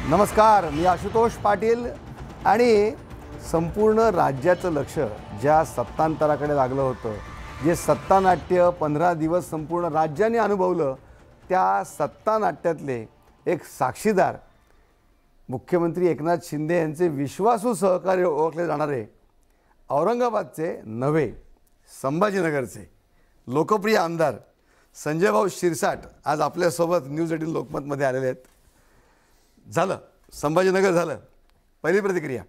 नमस्कार, मी आशुतोष पाटील आणि संपूर्ण राज्याचं लक्ष ज्या सत्तांतराकडे लागलं होतं, जे सत्तानाट्य 15 दिवस संपूर्ण राज्याने अनुभवलं, त्या सत्तानाट्यातले एक साक्षीदार मुख्यमंत्री एकनाथ शिंदे यांचे विश्वासू सहकारी ओळखले जाणारे औरंगाबादचे नव्हे, संभाजीनगरचे लोकप्रिय आमदार संजय भाऊ शिरसाट आज आपल्यासोबत न्यूज 18 लोकमतमध्ये आलेले आहेत. झालं संभाजीनगर, झालं. पहिली प्रतिक्रिया.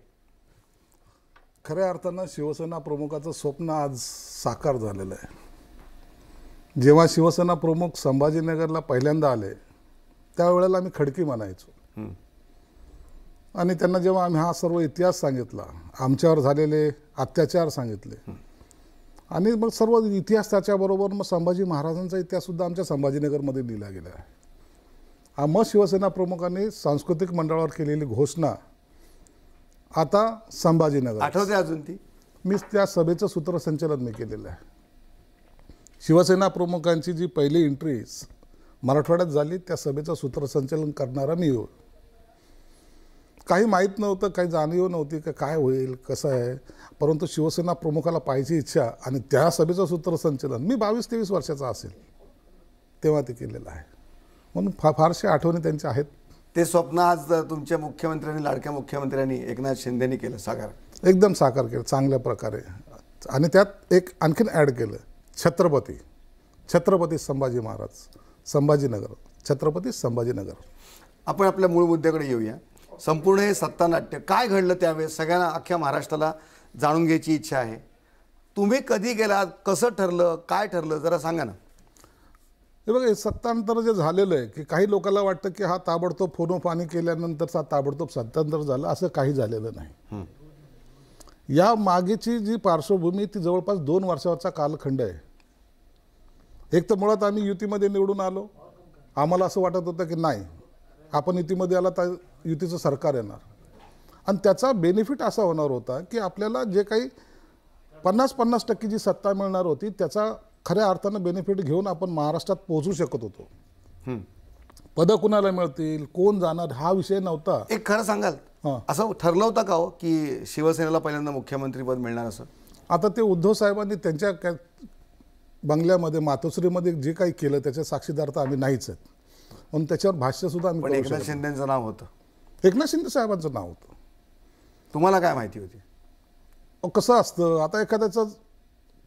खऱ्या अर्थानं शिवसेना प्रमुखाचं स्वप्न आज साकार झालेलं आहे. जेव्हा शिवसेना प्रमुख संभाजीनगरला पहिल्यांदा आले त्यावेळेला आम्ही खडकी म्हणायचो आणि त्यांना जेव्हा आम्ही हा सर्व इतिहास सांगितला, आमच्यावर झालेले अत्याचार सांगितले आणि मग सर्व इतिहास त्याच्याबरोबर मग संभाजी महाराजांचा इतिहाससुद्धा आमच्या संभाजीनगरमध्ये लिहिला गेला आहे. मग शिवसेना प्रमुखांनी सांस्कृतिक मंडळावर केलेली घोषणा आता संभाजीनगर आठवते अजून ती. मी त्या सभेचं सूत्रसंचालन मी केलेलं आहे. शिवसेना प्रमुखांची जी पहिली एंट्री मराठवाड्यात झाली त्या सभेचं सूत्रसंचालन करणारा मी हो. काही माहीत नव्हतं, काही जाणीव नव्हती का काय होईल कसं आहे, परंतु शिवसेना प्रमुखाला पाहायची इच्छा आणि त्या सभेचं सूत्रसंचालन मी 22-23 वर्षाचा असेल तेव्हा ते केलेलं आहे. म्हणून फारशा आठवणी त्यांच्या आहेत. ते स्वप्न आज तुमच्या मुख्यमंत्र्यांनी, लाडक्या मुख्यमंत्र्यांनी एकनाथ शिंदेनी केलं साकार. एकदम साकार केलं चांगल्या प्रकारे. आणि त्यात एक आणखीन ॲड केलं, छत्रपती संभाजी महाराज, संभाजीनगर, छत्रपती संभाजीनगर. आपण आपल्या मूळ मुद्द्याकडे येऊया. संपूर्ण हे सत्तानाट्य काय घडलं त्यावेळेस सगळ्यांना, अख्ख्या महाराष्ट्राला जाणून घ्यायची इच्छा आहे. तुम्ही कधी गेलात, कसं ठरलं, काय ठरलं, जरा सांगा ना. हे बघा, हे सत्तांतर जे झालेलं आहे की काही लोकांना वाटतं की हा ताबडतोब फोनोफानी केल्यानंतर ताबडतोब सत्तांतर झालं, असं काही झालेलं नाही. या मागेची जी पार्श्वभूमी ती जवळपास 2 वर्षाचा कालखंड आहे. एक तर मुळात आम्ही युतीमध्ये निवडून आलो. आम्हाला असं वाटत होतं की नाही, आपण युतीमध्ये आला तर युतीचं सरकार येणार आणि त्याचा बेनिफिट असा होणार होता की आपल्याला जे काही 50% जी सत्ता मिळणार होती त्याचा खऱ्या अर्थानं बेनिफिट घेऊन आपण महाराष्ट्रात पोहोचू शकत होतो. पदं कुणाला मिळतील, कोण जाणार, हा विषय नव्हता. एक खरं सांगाल, असं ठरलं होतं का हो की शिवसेनेला पहिल्यांदा मुख्यमंत्रीपद मिळणार असं? आता ते उद्धव साहेबांनी त्यांच्या बंगल्यामध्ये, मातोश्रीमध्ये जे काही केलं त्याचे साक्षीदार तर आम्ही नाहीच आहेत, म्हणून त्याच्यावर भाष्यसुद्धा आम्ही. पण एकनाथ शिंदेचं नाव होतं, एकनाथ शिंदे साहेबांचं नाव होतं. तुम्हाला काय माहिती होती? कसं असतं, आता एखाद्याचं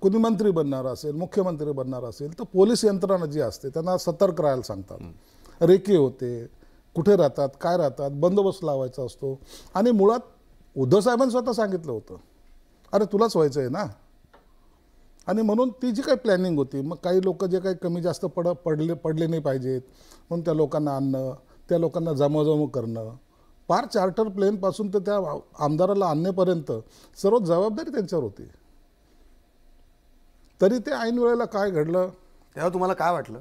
कोणी मंत्री बनणार असेल, मुख्यमंत्री बनणार असेल तर पोलीस यंत्रणा जी असते त्यांना सतर्क राहायला सांगतात. रेकी होते, कुठे राहतात, काय राहतात, बंदोबस्त लावायचा असतो. आणि मुळात उद्धव साहेबांनी स्वतः सांगितलं होतं, अरे तुलाच व्हायचं आहे ना. आणि म्हणून ती जी काही प्लॅनिंग होती, मग काही लोक जे काही कमी जास्त पडले नाही पाहिजेत म्हणून त्या लोकांना आणणं, त्या लोकांना जमाजमा करणं, पार चार्टर प्लेनपासून तर त्या आमदाराला आणण्यापर्यंत सर्व जबाबदारी त्यांच्यावर होती. तरी ते ऐन वेळेला काय घडलं तेव्हा तुम्हाला काय वाटलं?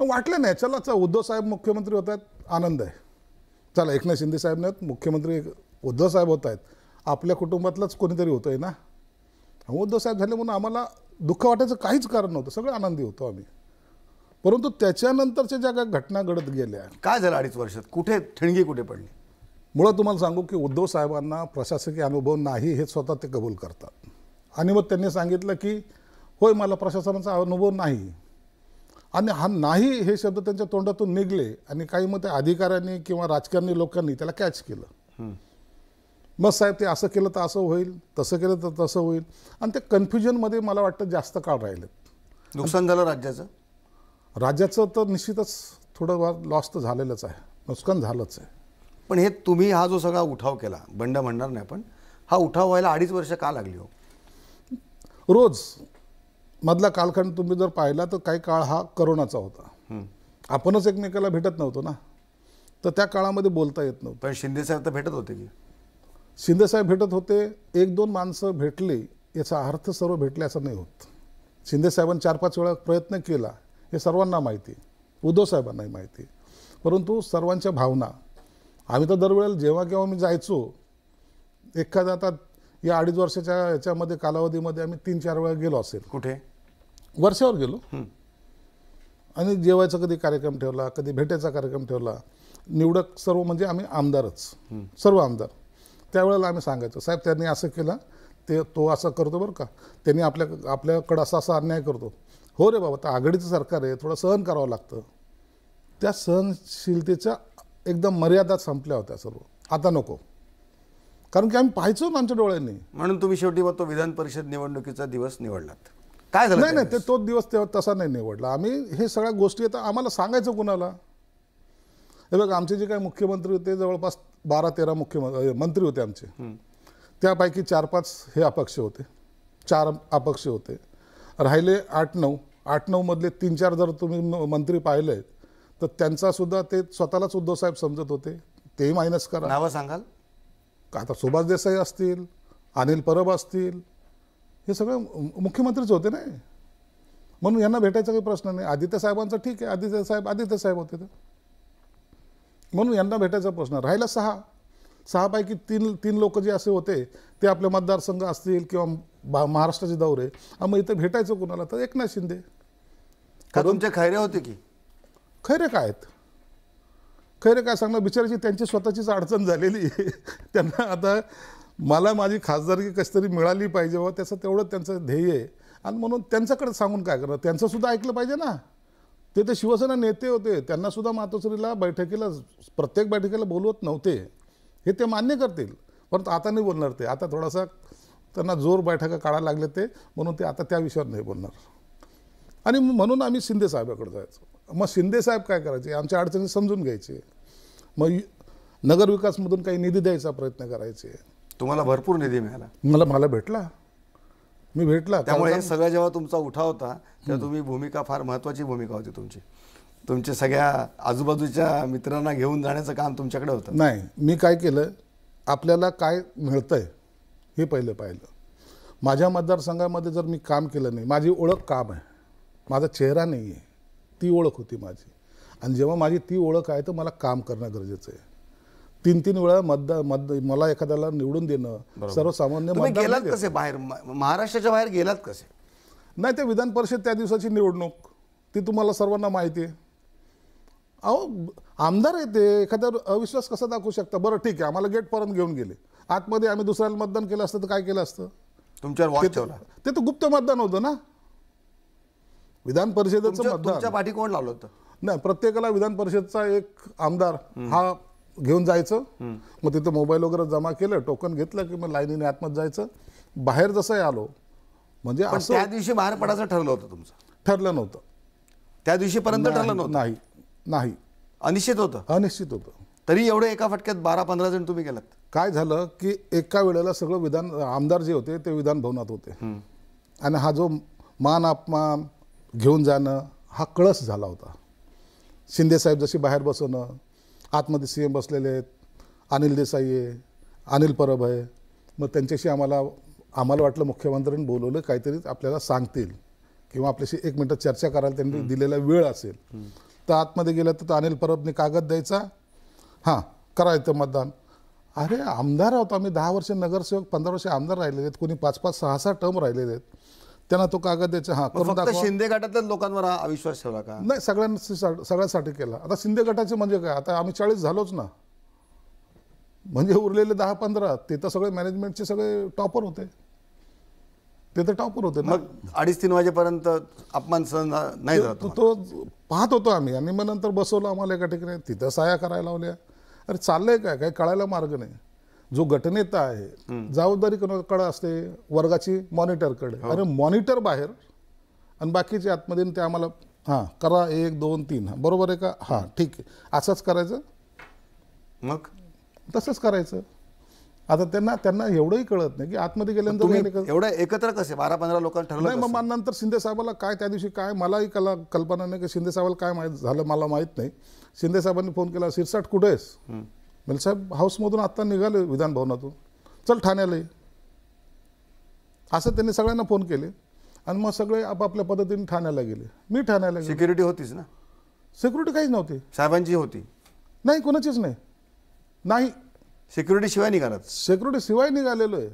वाटलं नाही, चला उद्धव साहेब मुख्यमंत्री होत आहेत, आनंद आहे. चला एकनाथ शिंदे साहेब नाहीत मुख्यमंत्री, उद्धव साहेब होत आहेत, आपल्या कुटुंबातलंच कोणीतरी होतं आहे ना. उद्धव साहेब झाले म्हणून आम्हाला दुःख वाटायचं काहीच कारण नव्हतं, सगळं आनंदी होतो आम्ही. परंतु त्याच्यानंतरच्या ज्या काही घटना घडत गेल्या, काय झालं 2.5 वर्षात, कुठे ठिणगी कुठे पडली? मुळात तुम्हाला सांगू की उद्धव साहेबांना प्रशासकीय अनुभव नाही हे स्वतः ते कबूल करतात. आणि मग त्यांनी सांगितलं की होय, मला प्रशासनाचा अनुभव नाही. आणि हा नाही हे शब्द त्यांच्या तोंडातून निघले आणि काही मग त्या अधिकाऱ्यांनी किंवा राजकारणी लोकांनी त्याला कॅच केलं. मग साहेब ते असं केलं तर असं होईल, तसं केलं तर तसं होईल, आणि ते कन्फ्युजनमध्ये मला वाटतं जास्त काळ राहिलेत. नुकसान झालं राज्याचं. राज्याचं तर निश्चितच थोडं लॉस तर झालेलंच आहे, नुकसान झालंच आहे. पण हे तुम्ही हा जो सगळा उठाव केला, बंड म्हणणार नाही, पण हा उठाव व्हायला 2.5 वर्ष का लागली हो? रोज मधला कालखंड तुम्ही जर पाहिला तर काही काळ हा करोनाचा होता. आपणच एकमेकाला भेटत नव्हतो ना, तर त्या काळामध्ये बोलता येत नव्हतं. पण शिंदेसाहेब तर भेटत होते की? शिंदेसाहेब भेटत होते, 1-2 माणसं भेटली याचा अर्थ सर्व भेटले असं नाही होत. शिंदेसाहेबांनी 4-5 वेळा प्रयत्न केला हे सर्वांना माहिती, उद्धव साहेबांनाही माहिती. परंतु सर्वांच्या भावना, आम्ही तर दरवेळेला जेव्हा केव्हा मी जायचो, एखाद्या आता या 2.5 वर्षाच्या याच्यामध्ये कालावधीमध्ये आम्ही 3-4 वेळा गेलो असेल. कुठे? वर्षावर गेलो. आणि जेवायचा कधी कार्यक्रम ठेवला, कधी भेटायचा कार्यक्रम ठेवला. निवडक सर्व म्हणजे आम्ही आमदारच, सर्व आमदार. त्यावेळेला आम्ही सांगायचो, साहेब त्यांनी असं केलं, तो असं करतो बरं का, त्यांनी आपल्याकडं असा अन्याय करतो. हो रे बाबा, तर आघाडीचं सरकार आहे, थोडं सहन करावं लागतं. त्या सहनशीलतेच्या एकदम मर्यादा संपल्या होत्या सर्व. आता नको, कारण की आम्ही पाहायचो ना आमच्या डोळ्यांनी. म्हणून तुम्ही शेवटी मग तो विधान परिषद निवडणुकीचा दिवस निवडलात. काय झालं? नाही, ते तोच दिवस तेव्हा तसा नाही निवडला आम्ही. हे सगळ्या गोष्टी आता आम्हाला सांगायचं कुणाला? हे बघा, आमचे जे काही मुख्यमंत्री होते, जवळपास 12-13 मंत्री होते आमचे. त्यापैकी 4-5 हे अपक्ष होते, 4 अपक्ष होते. राहिले 8-9 मधले 3-4 जर तुम्ही मंत्री पाहिले तर त्यांचा सुद्धा ते स्वतःलाच उद्धव साहेब समजत होते, तेही मायनस करा. नावं सांगाल? आता सुभाष देसाई असतील, अनिल परब असतील, हे सगळे मुख्यमंत्रीच होते नाही. म्हणून यांना भेटायचा काही प्रश्न नाही. आदित्य साहेबांचं ठीक आहे, आदित्य साहेब होते ते, म्हणून यांना भेटायचा प्रश्न. राहिला 6 पैकी 3 लोक जे असे होते ते आपले मतदारसंघ असतील किंवा महाराष्ट्राचे दौरे, मग इथं भेटायचं कुणाला? तर एकनाथ शिंदे. का तुमचे खैरे होते की? खैरे काय आहेत? खैरे काय सांगणार, बिचाराची त्यांची स्वतःचीच अडचण झालेली. त्यांना आता मला माझी खासदारकी कशी तरी मिळाली पाहिजे व त्याचं तेवढं त्यांचं ध्येय आहे. आणि म्हणून त्यांच्याकडे सांगून काय करणार? त्यांचं सुद्धा ऐकलं पाहिजे ना. ते शिवसेना नेते होते, त्यांना सुद्धा मातोश्रीला प्रत्येक बैठकीला बोलवत नव्हते, हे ते मान्य करतील. परंतु आता नाही बोलणार ते. आता थोडासा त्यांना जोर बैठका काढायला लागले ते, म्हणून ते आता त्या विषयावर नाही बोलणार. आणि म्हणून आम्ही शिंदे साहेबाकडे जायचो. मग शिंदे साहेब काय करायचे? आमच्या अडचणी समजून घ्यायचे. मग नगरविकासमधून काही निधी द्यायचा प्रयत्न करायचे. तुम्हाला भरपूर निधी मिळाला? मला भेटला. त्यामुळे हे सगळं जेव्हा तुमचा उठाव होता तेव्हा तुम्ही भूमिका, फार महत्त्वाची भूमिका होती तुमची. तुमच्या सगळ्या आजूबाजूच्या मित्रांना घेऊन जाण्याचं काम तुमच्याकडे होतं. नाही, मी काय केलं, आपल्याला काय मिळतंय हे पहिलं पाहिलं. माझ्या मतदारसंघामध्ये जर मी काम केलं नाही, माझी ओळख काम आहे, माझा चेहरा नाही आहे, ती ओळख होती माझी. आणि जेव्हा माझी ती ओळख आहे तर मला काम करणं गरजेचं आहे. 3 वेळा मला एखाद्याला निवडून देणं सर्वसामान्य. गेलात कसे बाहेर? महाराष्ट्राच्या बाहेर गेलात कसे? नाही, ते विधान परिषद त्या दिवसाची निवडणूक, ती तुम्हाला सर्वांना माहिती आहे. अहो, आमदार आहे ते, एखाद्यावर अविश्वास कसा दाखवू शकता? बरं ठीक आहे, आम्हाला गेटपर्यंत घेऊन गेले, आतमध्ये आम्ही दुसऱ्याला मतदान केलं असतं तर काय केलं असतं? तुमच्यावर वॉच ठेवला. ते तर गुप्त मतदान होतं ना, विधान परिषदेचं मतदान. तुमच्या पाठी कोण लावलं होतं? नाही, प्रत्येकाला विधान परिषदचा एक आमदार हा घेऊन जायचं. मग तिथं मोबाईल वगैरे जमा केलं, टोकन घेतलं की मग लाईनीने आतमध्ये जायचं. बाहेर जसंही आलो म्हणजे असं. त्या दिवशी बाहेर पडायचं ठरलं होतं तुमचं? ठरलं नव्हतं. त्या दिवशीपर्यंत ठरलं नव्हतं? नाही, अनिश्चित होतं. तरी एवढे एका फटक्यात 12-15 जण तुम्ही गेलात. काय झालं की एका वेळेला सगळं आमदार जे होते ते विधान भवनात होते. आणि हा जो मान अपमान घेऊन जाणं हा कळस झाला होता. शिंदे साहेब जशी बाहेर बसवणं, आतमध्ये CM बसलेले आहेत, अनिल देसाई आहे, अनिल परब आहे. मग त्यांच्याशी आम्हाला वाटलं मुख्यमंत्र्यांनी बोलवलं, काहीतरी आपल्याला सांगतील किंवा आपल्याशी 1 मिनिट चर्चा करायला त्यांनी दिलेला वेळ असेल. तर आतमध्ये गेलं तर अनिल परबने कागद द्यायचा, हां करायचं मतदान. अरे आमदार आहोत आम्ही, 10 वर्ष नगरसेवक, 15 वर्ष आमदार राहिलेले आहेत, कोणी 5-5, 6-6 टर्म राहिलेले आहेत. त्यांना तो कागद द्यायचा, हां करून दाखवा. शिंदे गटातल्या लोकांवर अविश्वास ठेवला का? नाही, सगळ्यांसाठी केला. आता शिंदे गटाचे म्हणजे काय, आता आम्ही 40 झालोच ना, म्हणजे उरलेले 10-15 ते तर सगळे मॅनेजमेंटचे सगळे टॉपर होते. ते तर टॉपर होते. मग 2:30-3 वाजेपर्यंत अपमान सहन नाही झाला? तो पाहत होतो आम्ही. आणि मग नंतर बसवलं आम्हाला एका ठिकाणी, तिथं साया करायला लावल्या. अरे चाललंय काय, काही कळायला मार्ग नाही. जो गटनेता आहे, जबाबदारी कोणाकडे असते? वर्गाची, मॉनिटरकडे. अरे मॉनिटर बाहेर आणि बाकीचे आतमध्ये. ते आम्हाला हां करा 1, 2, 3 बरोबर आहे का, हां ठीक आहे, असंच करायचं. मग तसंच करायचं. आता त्यांना एवढंही कळत नाही की आतमध्ये गेल्यानंतर एवढं एकत्र कसे 12-15 लोकांना ठरलं नाही. मग नंतर शिंदे साहेबाला काय त्या दिवशी काय, मलाही कल्पना नाही की शिंदे साहेबाला काय माहीत झालं, मला माहीत नाही. शिंदे साहेबांनी फोन केला, शिरसाट कुठे आहेस? म्हणजे साहेब हाऊसमधून आत्ता निघाले विधान भवनातून, चल ठाण्याला. असं त्यांनी सगळ्यांना फोन केले आणि मग सगळे आपापल्या पद्धतीने ठाण्याला गेले. मी ठाण्याला गेलो. सिक्युरिटी होतीच ना? सिक्युरिटी काहीच नव्हती. साहेबांची होती? नाही, कोणाचीच नाही. सिक्युरिटी शिवाय निघालात? सिक्युरिटी शिवाय निघालेलो आहे.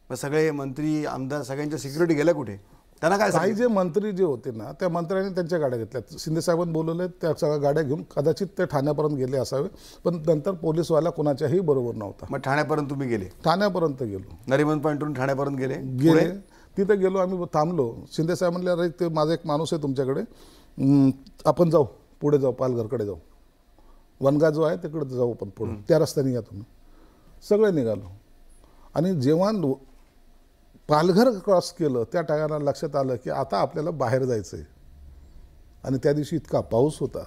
मग सगळे मंत्री, आमदार सगळ्यांच्या सिक्युरिटी गेल्या कुठे? त्यांना काय काही जे मंत्री जे होते ना त्या मंत्र्यांनी त्यांच्या गाड्या घेतल्या. शिंदे साहेबांनी बोलवले, त्या सगळ्या गाड्या घेऊन कदाचित ते ठाण्यापर्यंत गेले असावे, पण नंतर पोलीसवाला कोणाच्याही बरोबर नव्हता. मग ठाण्यापर्यंत तुम्ही गेले? ठाण्यापर्यंत गेलो, नरिमन पॉईंटवरून ठाण्यापर्यंत गेले. तिथे गेलो, आम्ही थांबलो. शिंदे साहेब म्हणले, अरे ते माझा एक माणूस आहे तुमच्याकडे, आपण जाऊ, पुढे जाऊ, पालघरकडे जाऊ, वनगा जो आहे तिकडे जाऊ, पण पुढे त्या रस्त्याने या तुम्ही. सगळे निघालो. आणि जेव्हा पालघर क्रॉस केलं त्या टायमाला लक्षात आलं की आता आपल्याला बाहेर जायचं आहे. आणि त्या दिवशी इतका पाऊस होता,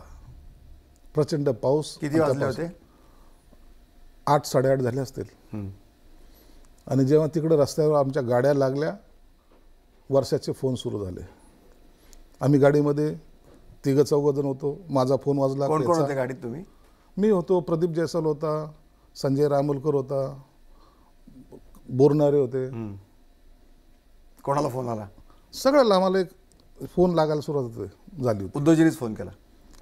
प्रचंड पाऊस. किती वाजले होते? 8, 8:30 झाले असतील. आणि जेव्हा तिकडे रस्त्यावर आमच्या गाड्या लागल्या, वर्षाचे फोन सुरू झाले. आम्ही गाडीमध्ये 3-4 जण होतो. माझा फोन वाजला. कोण कोण होते गाडीत तुम्ही? मी होतो, प्रदीप जयस्वाल होता, संजय रामुलकर होता, बोरणारे होते. कोणाला फोन आला? सगळ्याला आम्हाला एक फोन लागायला सुरुवात झाली होती. उद्धवजींनीच फोन केला?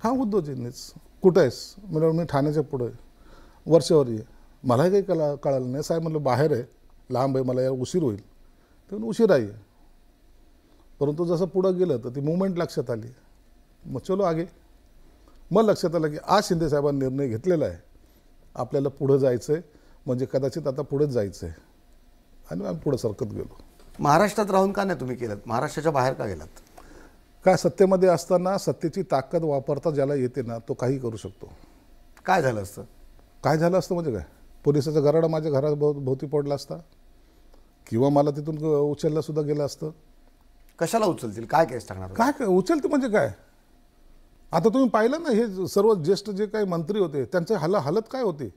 हां, उद्धवजींनीच. कुठं आहेस? म्हणजे मी ठाण्याच्या पुढं आहे, वर्षावर ये. मलाही काही कळालं नाही. साहेब म्हणलं बाहेर आहे, लांब आहे, मला यार उशीर होईल. तर उशीर आहे. परंतु जसं पुढं गेलं तर ती मुवमेंट लक्षात आली. मग चलो आगे. मग लक्षात आलं की आज शिंदे साहेबांनी निर्णय घेतलेला आहे, आपल्याला पुढं जायचं आहे, म्हणजे कदाचित आता पुढेच जायचं आहे. आणि आम्ही पुढं सरकत गेलो. महाराष्ट्रात राहून का नाही तुम्ही केलं? महाराष्ट्राच्या बाहेर का गेलात? काय, सत्तेमध्ये असताना सत्तेची ताकद वापरता ज्याला येते ना तो काही करू शकतो. काय झालं असतं? काय झालं असतं म्हणजे काय, पोलिसाचा गराडा माझ्या घरात भोवती पडला असता, किंवा मला तिथून उचललं सुद्धा गेलं असतं. कशाला उचलतील? काय केस टाकणार? काय उचलते म्हणजे काय? आता तुम्ही पाहिलं ना, हे सर्व ज्येष्ठ जे काही मंत्री होते त्यांचे हालत काय होते.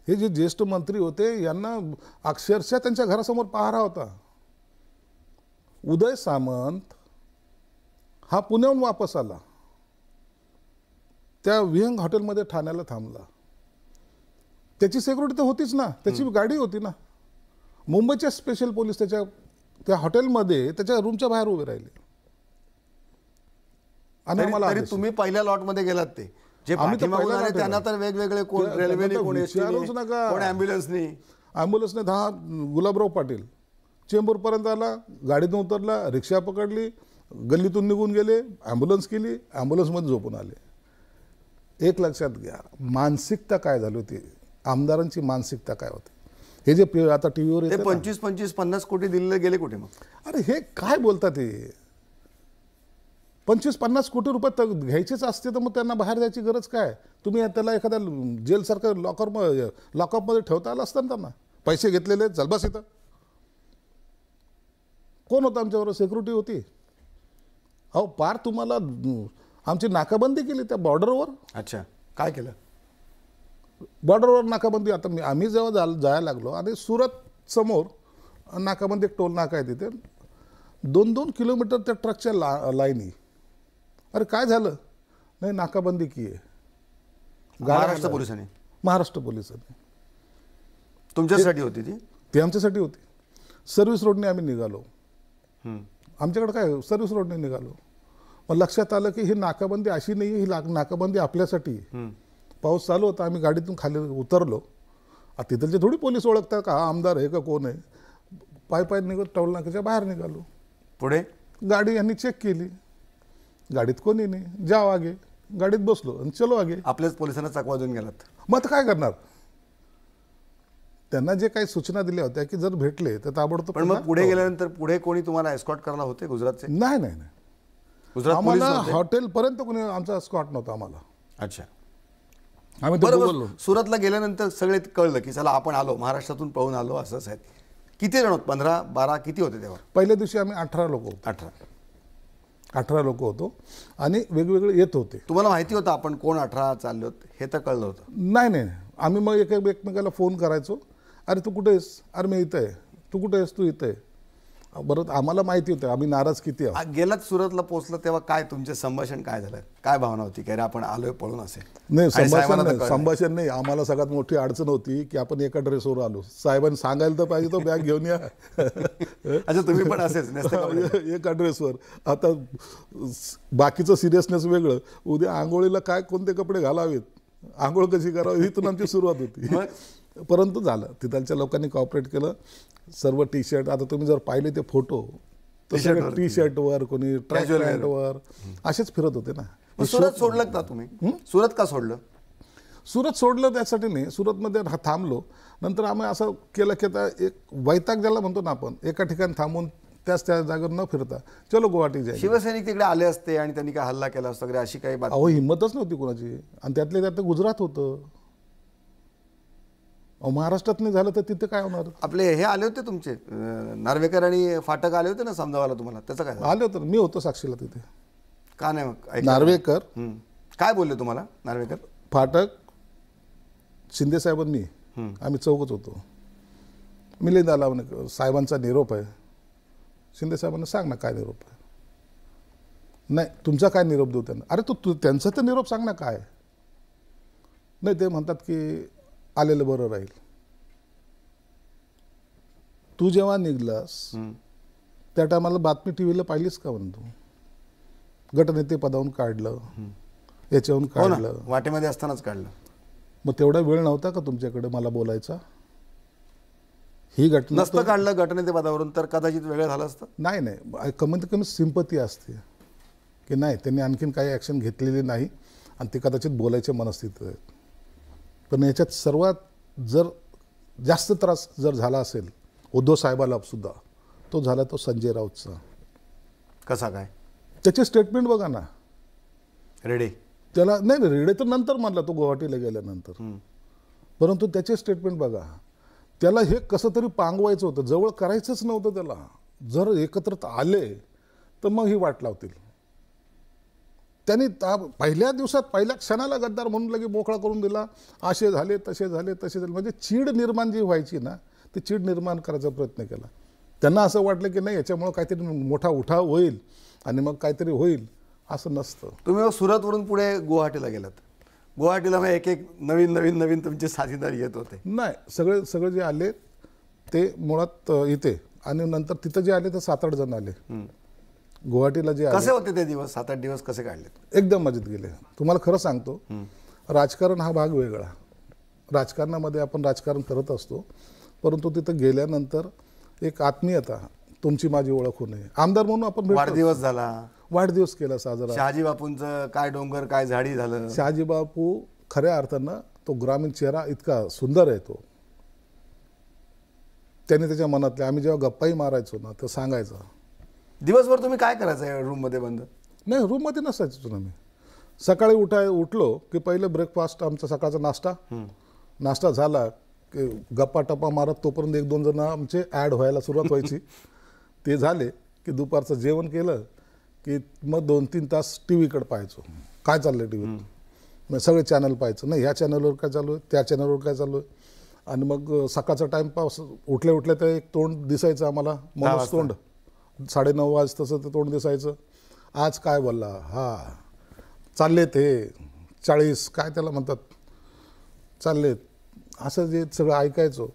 हे जे ज्येष्ठ मंत्री होते यांना अक्षरशः त्यांच्या घरासमोर पहारा होता. उदय सामंत हा पुण्याहून वापस आला, त्या विहंग हॉटेलमध्ये ठाण्याला थांबला. त्याची सिक्युरिटी तर होतीच ना, त्याची गाडी होती ना. मुंबईचे स्पेशल पोलीस त्या हॉटेलमध्ये त्याच्या रूमच्या बाहेर उभे राहिले. आणि आम्हाला तरी तुम्ही पहिल्या लॉटमध्ये गेलात. ते जे पाठीमागून आले त्यांना तर वेगवेगळे, कोण रेल्वेने, कोण एसटीने, कोण ॲम्ब्युलन्सने. ॲम्ब्युलन्सने 10 गुलाबराव पाटील चेंबूरपर्यंत आला, गाडीतून उतरला, रिक्षा पकडली, गल्लीतून निघून गेले, ॲम्ब्युलन्स केली, ॲम्ब्युलन्समध्ये झोपून आले. एक लक्षात घ्या, मानसिकता काय झाली होती, आमदारांची मानसिकता काय होती. हे जे आता टी व्हीवर येते 25-50 कोटी दिलेले गेले कुठे मग? अरे हे काय बोलतात हे? 25-50 कोटी रुपये घ्यायचेच असते तर मग त्यांना बाहेर जायची गरज काय? तुम्ही त्याला एखाद्या जेलसारखं लॉकअपमध्ये ठेवता आलं असतं ना त्यांना. पैसे घेतलेले, चल बस इथं. कोण होतं आमच्याबरोबर? सिक्युरिटी होती. अहो, पार तुम्हाला आमची नाकाबंदी केली त्या बॉर्डरवर. अच्छा, काय केलं? बॉर्डरवर नाकाबंदी. आता आम्ही जेव्हा जायला लागलो आणि सुरत समोर नाकाबंदी, एक टोल नाका आहे तिथे, 2-2 किलोमीटर त्या ट्रकच्या लाईनी. अरे काय झालं? नाही, नाकाबंदी की आहे महाराष्ट्र पोलिसांनी. महाराष्ट्र पोलिसांनी. तुमच्यासाठी होती ती आमच्यासाठी होती. सर्व्हिस रोडने आम्ही निघालो. आमच्याकडे काय, सर्व्हिस रोडने निघालो. मग लक्षात आलं की ही नाकाबंदी अशी नाही, ही नाकाबंदी आपल्यासाठी. पाऊस चालू होता, आम्ही गाडीतून खाली उतरलो. तिथलचे थोडी पोलीस ओळखतात का हा आमदार आहे का कोण आहे. पाय निघत टोल नाक्याच्या बाहेर निघालो. पुढे गाडी यांनी चेक केली, गाडीत कोणी नाही, जाओ आगे. गाडीत बसलो आणि चलो आगे. आपल्याच पोलिसांना चकवा देऊन गेलात. मग आता काय करणार? त्यांना जे काही सूचना दिल्या होत्या की जर भेटले तर ताबडतोब. पण मग पुढे गेल्यानंतर पुढे कोणी तुम्हाला एस्कॉर्ट करायला होते गुजरातचे? नाही, गुजरात आम्हाला हॉटेलपर्यंत कोणी आमचा स्कॉट नव्हता आम्हाला. अच्छा, आम्ही बरोबर. सुरतला गेल्यानंतर सगळे कळलं की चला आपण आलो, महाराष्ट्रातून पळून आलो, असंच आहे. किती जण होते? 15-12 किती होते तेव्हा? पहिल्या दिवशी आम्ही 18 लोक होतो. 18 लोक होतो आणि वेगवेगळे येत होते. तुम्हाला माहिती होतं आपण कोण 18 चालले होते हे तर कळलं होतं? नाही, आम्ही मग एकमेकाला फोन करायचो. अरे तू कुठे आहेस? अरे मी इथं आहे. तू कुठे आहेस? तू इथं आहे. बरं, आम्हाला माहिती होतं आम्ही नाराज किती आहोत. गेलात सुरतला पोहोचलं तेव्हा काय तुमचे संभाषण काय झालं? काय भावना होती की अरे आपण आलोय पळून असेल? नाही, संभाषण नाही. आम्हाला सगळ्यात मोठी अडचण होती की आपण एका ड्रेसवर आलो. साहेबांनी सांगायला तर पाहिजे तो बॅग घेऊन या. अच्छा, तुम्ही पण असेच एका ड्रेसवर. आता बाकीचं सिरियसनेस वेगळं. उद्या आंघोळीला काय कोणते कपडे घालावेत, आंघोळ कशी करावी, इथून आमची सुरुवात होती. परंतु झालं, तिथलच्या लोकांनी कॉपरेट केलं. सर्व टी शर्ट, आता तुम्ही जर पाहिले ते फोटो तर सगळे टी शर्टवर, कोणी ट्रॅक पॅन्टवर असेच फिरत होते ना. मग सुरत सोडलं का तुम्ही? सुरत का सोडलं? सुरत सोडलं त्यासाठी नाही, सुरतमध्ये थांबलो. नंतर आम्ही असं केलं की आता एक वैताग ज्याला म्हणतो ना आपण, एका ठिकाणी थांबून त्या जागेवर न फिरता चलो गुवाहाटी जायचं. शिवसैनिक तिकडे आले असते आणि त्यांनी काय हल्ला केला असता वगैरे अशी काही बात? अहो हिंमतच नव्हती कोणाची. आणि त्यातले त्यात गुजरात होतं. महाराष्ट्रात नाही झालं तर तिथे काय होणार? आपले हे आले होते तुमचे नार्वेकर आणि फाटक आले होते ना समजावाला तुम्हाला, त्याचं काय? आले होतं, मी होतो साक्षीला तिथे. का नाही मग ऐकलं? नार्वेकर काय बोलले तुम्हाला? नार्वेकर, फाटक, शिंदे साहेबांनी, आम्ही चौकच होतो. मिलिंद आला म्हणे साहेबांचा निरोप आहे. शिंदे साहेबांना सांग ना काय निरोप आहे. नाही तुमचा काय निरोप देऊ त्यांना? अरे तू त्यांचा तर निरोप सांग ना काय. नाही ते म्हणतात की आलेलं बरं राहील. तू जेव्हा निघलास त्या टायमाला बातमी टीव्हीला पाहिलीस का म्हणतो? गटनेते पदावरून काढलं, याच्याहून काढलं, वाटेमध्ये असतानाच काढलं. मग तेवढा वेळ नव्हता का तुमच्याकडे मला बोलायचा? ही घटना नसतं काढलं गटनेते पदावरून तर कदाचित वेगळं झालं असतं. नाही कमीत कमी सिंपती असते की नाही त्यांनी आणखीन काही ॲक्शन घेतलेली नाही आणि ते कदाचित बोलायच्या मनस्थितीत आहेत. पण याच्यात सर्वात जर जास्त त्रास जर झाला असेल उद्धव साहेबाला सुद्धा, तो झाला तो संजय राऊतचा. कसा काय? त्याचे स्टेटमेंट बघा ना. रेडे त्याला नाही रेडे तर नंतर म्हणला तो गुवाहाटीला गेल्यानंतर, परंतु त्याचे स्टेटमेंट बघा. त्याला हे कसं तरी पांगवायचं होतं, जवळ करायचंच नव्हतं त्याला. जर एकत्र आले तर मग ही वाट लावतील. त्यांनी पहिल्या दिवसात पहिल्या क्षणाला गद्दार म्हणून लगे मोकळा करून दिला. असे झाले तसे झाले तसे झाले, म्हणजे चीड निर्माण जी व्हायची ना ती चीड निर्माण करायचा प्रयत्न केला. त्यांना असं वाटलं की नाही याच्यामुळं काहीतरी मोठा उठाव होईल आणि मग काहीतरी होईल. असं नसतं. तुम्ही सुरतवरून पुढे गुवाहाटीला गेलात. गुवाहाटीला मग एक एक नवीन तुमचे साथीदार येत होते? नाही सगळे जे आले ते मुळात इथे आणि नंतर तिथं जे आले ते 7-8 जण आले. गुवाहाटीला जे कसे होते ते दिवस? 7-8 दिवस कसे काढले? एकदम मजेत गेले. तुम्हाला खरं सांगतो, राजकारण हा भाग वेगळा. राजकारणामध्ये आपण राजकारण करत असतो, परंतु तिथं गेल्यानंतर एक आत्मीयता, तुमची माझी ओळख होणे. आमदार म्हणून आपण वाढदिवस झाला, वाढदिवस केला साजरा. शहाजी बापूंचं काय डोंगर काय झाडी झालं. शहाजी बापू खऱ्या अर्थानं तो ग्रामीण चेहरा इतका सुंदर आहे तो. त्याने त्याच्या मनातले, आम्ही जेव्हा गप्पाही मारायचो ना तर सांगायचं. दिवसभर तुम्ही काय करायचं रूममध्ये बंद? नाही रूममध्ये नसायचो ना मी. सकाळी उठलो की पहिलं ब्रेकफास्ट, आमचा सकाळचा नाश्ता झाला की गप्पा टप्पा मारत तोपर्यंत 1-2 जण आमचे ॲड व्हायला सुरुवात व्हायची. ते झाले की दुपारचं जेवण केलं की मग 2-3 तास टी व्हीकडे पाहायचो. काय चाललं टी व्हीत, मग सगळे चॅनल पाहायचं. नाही ह्या चॅनलवर काय चालू आहे, त्या चॅनलवर काय चालू आहे. आणि मग सकाळचा टाईमपास उठल्या तर एक तोंड दिसायचं आम्हाला, माणूस तोंड. 9:30 वाजताचं ते तोंड दिसायचं. आज काय बोलला, हा चालले ते 40 काय त्याला म्हणतात चाललेत, असं जे सगळं ऐकायचो.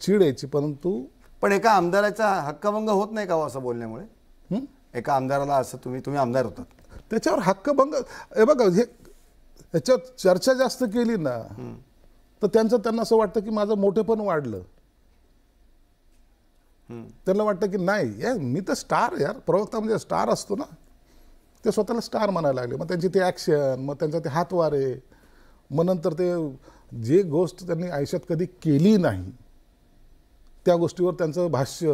चीड यायची. परंतु पण एका आमदाराचा हक्कभंग होत नाही का हो असं बोलण्यामुळे? एका आमदाराला असं तुम्ही आमदार होतात त्याच्यावर हक्कभंग, हे बघा हे याच्यावर चर्चा जास्त केली ना तर त्यांना असं वाटतं की माझं मोठेपण वाढलं. त्यांना वाटतं की नाही यार मी तर स्टार, यार प्रवक्ता म्हणजे स्टार असतो ना. ते स्वतःला स्टार म्हणायला लागले. मग त्यांची ते ॲक्शन, मग त्यांचा ते हातवारे, मग नंतर ते जे गोष्ट त्यांनी आयुष्यात कधी केली नाही त्या गोष्टीवर त्यांचं भाष्य.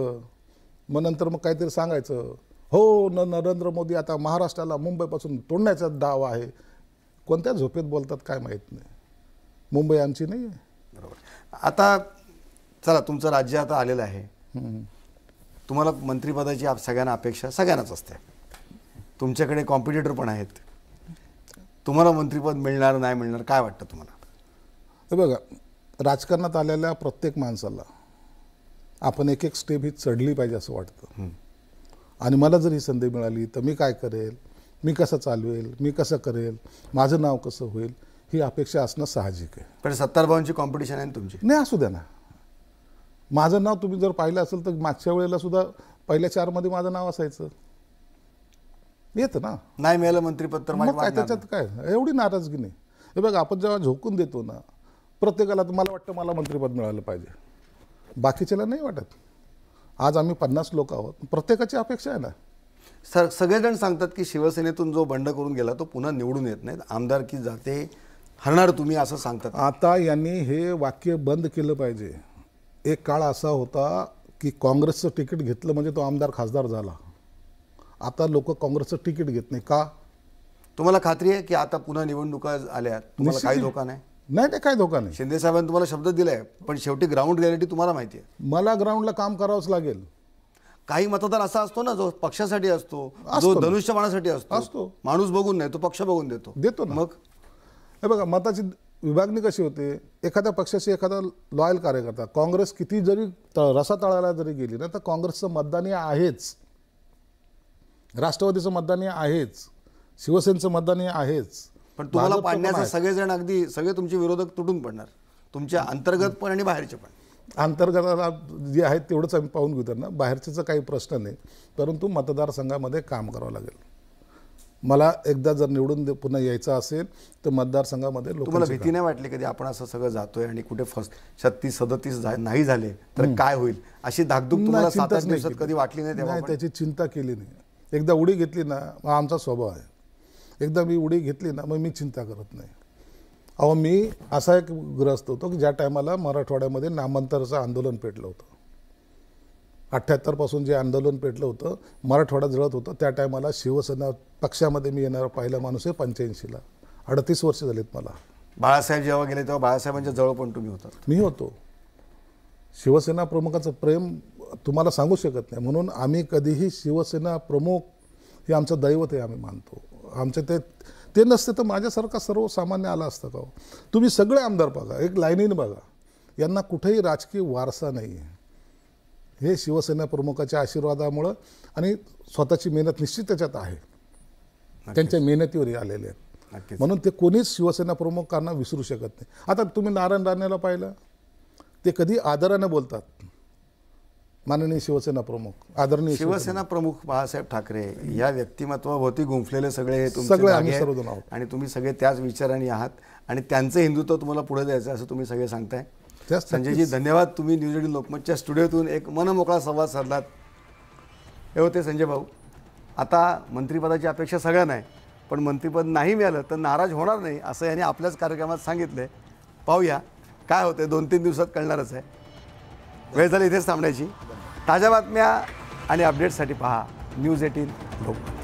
मग नंतर मग काहीतरी सांगायचं, हो नरेंद्र मोदी आता महाराष्ट्राला मुंबईपासून तोडण्याचा डाव आहे. कोणत्या झोपेत बोलतात काय माहीत नाही. मुंबई आमची नाही आहे. बरोबर. आता चला तुमचं राज्य आता आलेलं आहे. तुम्हाला मंत्रिपदाची सगळ्यांना अपेक्षा सगळ्यांनाच असते. तुमच्याकडे कॉम्पिटिटर पण आहेत. तुम्हाला मंत्रिपद मिळणार नाही मिळणार काय वाटतं तुम्हाला? हे बघा राजकारणात आलेल्या प्रत्येक माणसाला आपण एक स्टेप ही चढली पाहिजे असं वाटतं. आणि मला जर ही संधी मिळाली तर मी काय करेल, मी कसं चालवेल, मी कसं करेल, माझं नाव कसं होईल, ही अपेक्षा असणं साहजिक आहे. पण सत्तारभावांची कॉम्पिटिशन आहे ना तुमची? नाही असू द्या ना. माझं नाव तुम्ही जर पाहिलं असेल तर मागच्या वेळेला सुद्धा पहिल्या 4 मध्ये माझं नाव असायचं. येतं ना. नाही मिळालं मंत्रिपद तर मग काय त्याच्यात काय एवढी नाराजगी नाही. हे बघा आपण जेव्हा झोकून देतो ना प्रत्येकाला, तर मला वाटतं मला मंत्रिपद मिळालं पाहिजे, बाकीच्याला नाही वाटत. आज आम्ही 50 लोक आहोत, प्रत्येकाची अपेक्षा आहे ना. सगळेजण सांगतात की शिवसेनेतून जो बंड करून गेला तो पुन्हा निवडून येत नाहीत, आमदारकी जाते, हरणार तुम्ही असं सांगतात. आता यांनी हे वाक्य बंद केलं पाहिजे. एक काळ असा होता की काँग्रेसचं तिकीट घेतलं म्हणजे तो आमदार खासदार झाला. आता लोक काँग्रेसचं तिकीट घेत नाही का? तुम्हाला खात्री आहे की आता पुन्हा निवडणुका आल्या, तुम्हाला काही धोका नाही? नाही, ते काही धोका नाही. शिंदे साहेबांनी तुम्हाला शब्द दिलाय, पण शेवटी ग्राउंड रियालिटी तुम्हाला माहिती आहे. मला ग्राउंडला काम करावंच लागेल. काही मतदार असा असतो ना जो पक्षासाठी असतो, जो धनुष्यबाणासाठी असतो, माणूस बघून नाही, तो पक्ष बघून देतो ना. मग हे बघा, मताची विभागणी कशी होते. एखाद्या पक्षाशी एखादा लॉयल कार्यकर्ता, काँग्रेस किती जरी रसातळाला जरी गेली ना तर काँग्रेसचं मतदानी आहेच, राष्ट्रवादीचं मतदानी आहेच, शिवसेनेचं मतदानी आहेच. पण तुम्हाला पाडण्याचे सगळेजण अगदी सगळे तुमचे विरोधक तुटून पडणार, तुमच्या अंतर्गत पण आणि बाहेरचे पण. अंतर्गताला जे आहेत तेवढंच आम्ही पाहून घेऊ त्यांना, बाहेरचं काही प्रश्न नाही. परंतु मतदारसंघामध्ये काम करावं लागेल. मला एकदा जर निवडून पुन्हा यायचं असेल तर मतदारसंघामध्ये तुम्हाला भीती नाही वाटली कधी आपण असं सगळं जातोय आणि कुठे 36-37 नाही झाले तर काय होईल अशी धाकधूक तुम्हाला 7-8 दिवसात कधी वाटली नाही? नाही, त्याची चिंता केली नाही. एकदा उडी घेतली ना, आमचा स्वभाव आहे, एकदा मी उडी घेतली ना मग मी चिंता करत नाही. अहो, मी असा एक ग्रस्त होतो की ज्या टायमाला मराठवाड्यामध्ये नामांतराचं आंदोलन पेटलं होतं. 78 पासून जे आंदोलन पेटलं होतं, मराठवाडा जळत होतं, त्या टायमाला शिवसेना पक्षामध्ये मी येणारा पहिला माणूस आहे. 85ला 38 वर्ष झालीत मला. बाळासाहेब जेव्हा गेले तेव्हा बाळासाहेबांच्या जवळ पण तुम्ही होता? मी होतो. शिवसेना प्रमुखाचं प्रेम तुम्हाला सांगू शकत नाही. म्हणून आम्ही कधीही शिवसेना प्रमुख हे आमचं दैवत आहे आम्ही मानतो. आमचे ते नसते तर माझ्यासारखा सर्वसामान्य आला असतं का? तुम्ही सगळे आमदार बघा, एक लाईनीने बघा, यांना कुठेही राजकीय वारसा नाही आहे. हे शिवसेना प्रमुखाच्या आशीर्वादामुळं आणि स्वतःची मेहनत निश्चित त्याच्यात आहे, त्यांच्या मेहनतीवर आलेले आहेत. म्हणून ते कोणीच शिवसेना प्रमुखांना विसरू शकत नाही. आता तुम्ही नारायण राणेला पाहिलं, ते कधी आदराने बोलतात, माननीय शिवसेना प्रमुख, आदरणीय शिवसेना प्रमुख बाळासाहेब ठाकरे या व्यक्तिमत्वाभोवती गुंफलेले सगळे सगळे आम्ही सर्वजण आहोत आणि तुम्ही सगळे त्याच विचारांनी आहात आणि त्यांचं हिंदुत्व तुम्हाला पुढे द्यायचं असं तुम्ही सगळे सांगताय. संजयजी, धन्यवाद. तुम्ही न्यूज 18 लोकमतच्या स्टुडिओतून एक मनमोकळा संवाद साधलात. हे होते संजय भाऊ. आता मंत्रिपदाची अपेक्षा सगळ्यांना आहे, पण मंत्रिपद नाही मिळालं तर नाराज होणार नाही असं यांनी आपल्याच कार्यक्रमात सांगितलं. पाहूया काय होते, 2-3 दिवसात कळणारच आहे. वेळ झाली इथेच थांबण्याची. ताज्या बातम्या आणि अपडेट्ससाठी पहा न्यूज 18 लोकमत.